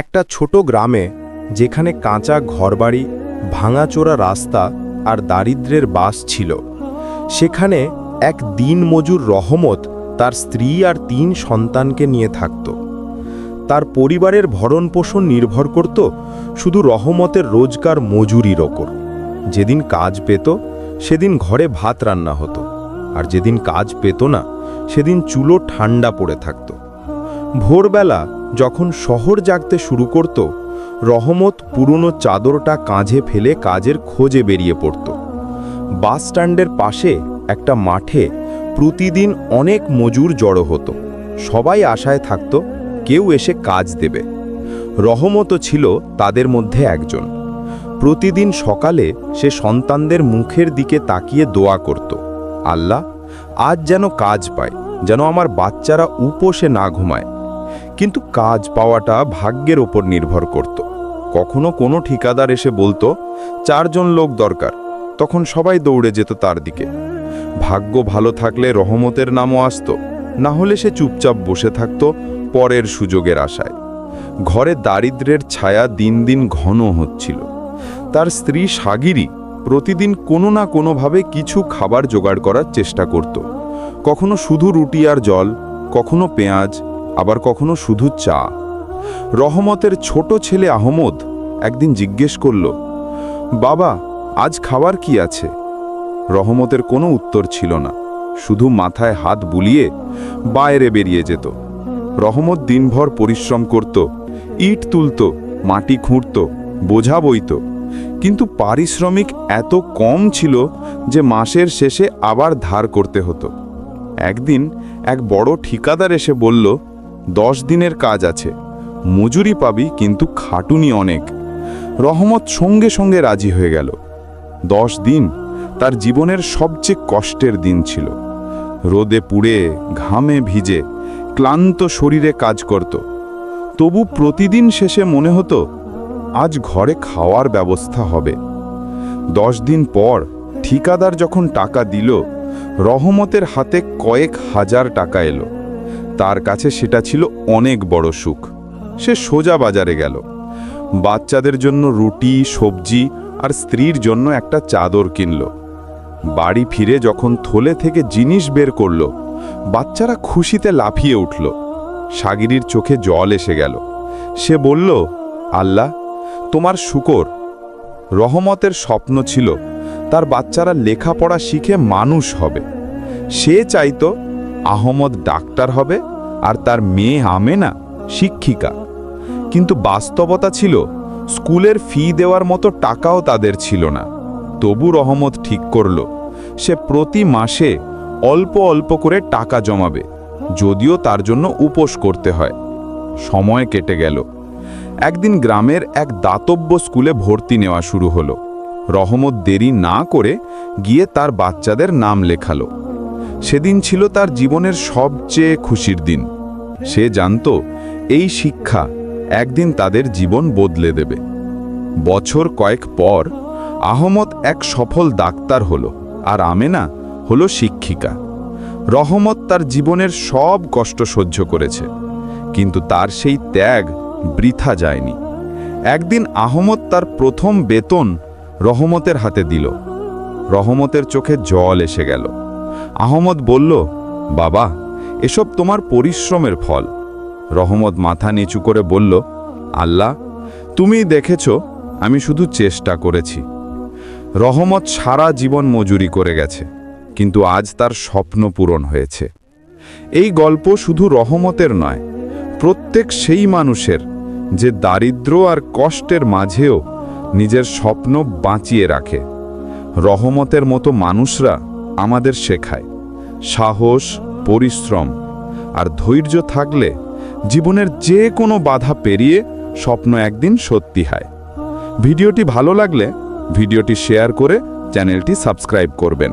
একটা ছোট গ্রামে, যেখানে কাঁচা ঘরবাড়ি, ভাঙাচোরা রাস্তা আর দারিদ্র্যের বাস ছিল, সেখানে এক দিনমজুর রহমত তার স্ত্রী আর ৩ সন্তানকে নিয়ে থাকত। তার পরিবারের ভরণপোষণ নির্ভর করত শুধু রহমতের রোজগার মজুরির ওপর। যেদিন কাজ পেত সেদিন ঘরে ভাত রান্না হতো, আর যেদিন কাজ পেত না সেদিন চুলো ঠান্ডা পড়ে থাকত। ভোরবেলা যখন শহর জাগতে শুরু করত, রহমত পুরনো চাদরটা কাঁধে ফেলে কাজের খোঁজে বেরিয়ে পড়ত। বাস স্ট্যান্ডের পাশে একটা মাঠে প্রতিদিন অনেক মজুর জড়ো হতো। সবাই আশায় থাকত কেউ এসে কাজ দেবে। রহমতও ছিল তাদের মধ্যে একজন। প্রতিদিন সকালে সে সন্তানদের মুখের দিকে তাকিয়ে দোয়া করত, আল্লাহ, আজ যেন কাজ পায়, যেন আমার বাচ্চারা উপোসে না ঘুমায়। কিন্তু কাজ পাওয়াটা ভাগ্যের ওপর নির্ভর করত। কখনো কোনো ঠিকাদার এসে বলতো 4 জন লোক দরকার, তখন সবাই দৌড়ে যেত তার দিকে। ভাগ্য ভালো থাকলে রহমতের নামও আসত, না হলে সে চুপচাপ বসে থাকত পরের সুযোগের আশায়। ঘরে দারিদ্র্যের ছায়া দিন দিন ঘন হচ্ছিল। তার স্ত্রী সাগিরি প্রতিদিন কোনো না কোনোভাবে কিছু খাবার জোগাড় করার চেষ্টা করত। কখনো শুধু রুটি আর জল, কখনো পেঁয়াজ, আবার কখনো শুধু চা। রহমতের ছোট ছেলে আহমদ একদিন জিজ্ঞেস করল, বাবা, আজ খাবার কি আছে? রহমতের কোনো উত্তর ছিল না, শুধু মাথায় হাত বুলিয়ে বাইরে বেরিয়ে যেত। রহমত দিনভর পরিশ্রম করত, ইট তুলত, মাটি খুঁড়ত, বোঝা বইত, কিন্তু পারিশ্রমিক এত কম ছিল যে মাসের শেষে আবার ধার করতে হতো। একদিন এক বড় ঠিকাদার এসে বলল, 10 দিনের কাজ আছে, মজুরি পাবি, কিন্তু খাটুনি অনেক। রহমত সঙ্গে সঙ্গে রাজি হয়ে গেল। 10 দিন তার জীবনের সবচেয়ে কষ্টের দিন ছিল। রোদে পুড়ে, ঘামে ভিজে, ক্লান্ত শরীরে কাজ করত। তবু প্রতিদিন শেষে মনে হতো আজ ঘরে খাওয়ার ব্যবস্থা হবে। 10 দিন পর ঠিকাদার যখন টাকা দিল, রহমতের হাতে কয়েক হাজার টাকা এলো। তার কাছে সেটা ছিল অনেক বড় সুখ। সে সোজা বাজারে গেল। বাচ্চাদের জন্য রুটি, সবজি আর স্ত্রীর জন্য একটা চাদর কিনল। বাড়ি ফিরে যখন থলে থেকে জিনিস বের করল, বাচ্চারা খুশিতে লাফিয়ে উঠল। সাগিরির চোখে জল এসে গেল। সে বলল, আল্লাহ, তোমার শুকর। রহমতের স্বপ্ন ছিল তার বাচ্চারা লেখাপড়া শিখে মানুষ হবে। সে চাইতো আহমদ ডাক্তার হবে আর তার মেয়ে আমেনা শিক্ষিকা। কিন্তু বাস্তবতা ছিল স্কুলের ফি দেওয়ার মতো টাকাও তাদের ছিল না। তবু রহমত ঠিক করল সে প্রতি মাসে অল্প অল্প করে টাকা জমাবে, যদিও তার জন্য উপোস করতে হয়। সময় কেটে গেল। একদিন গ্রামের এক দাতব্য স্কুলে ভর্তি নেওয়া শুরু হলো। রহমত দেরি না করে গিয়ে তার বাচ্চাদের নাম লেখালো। সেদিন ছিল তার জীবনের সবচেয়ে খুশির দিন। সে জানত এই শিক্ষা একদিন তাদের জীবন বদলে দেবে। বছর কয়েক পর আহমদ এক সফল ডাক্তার হলো, আর আমেনা হলো শিক্ষিকা। রহমত তার জীবনের সব কষ্ট সহ্য করেছে, কিন্তু তার সেই ত্যাগ বৃথা যায়নি। একদিন আহমদ তার প্রথম বেতন রহমতের হাতে দিল। রহমতের চোখে জল এসে গেল। আহমদ বলল, বাবা, এসব তোমার পরিশ্রমের ফল। রহমত মাথা নিচু করে বলল, আল্লাহ, তুমি দেখেছ আমি শুধু চেষ্টা করেছি। রহমত সারা জীবন মজুরি করে গেছে, কিন্তু আজ তার স্বপ্ন পূরণ হয়েছে। এই গল্প শুধু রহমতের নয়, প্রত্যেক সেই মানুষের যে দারিদ্র আর কষ্টের মাঝেও নিজের স্বপ্ন বাঁচিয়ে রাখে। রহমতের মতো মানুষরা আমাদের শেখায় সাহস, পরিশ্রম আর ধৈর্য থাকলে জীবনের যে কোনো বাধা পেরিয়ে স্বপ্ন একদিন সত্যি হয়। ভিডিওটি ভালো লাগলে ভিডিওটি শেয়ার করে চ্যানেলটি সাবস্ক্রাইব করবেন।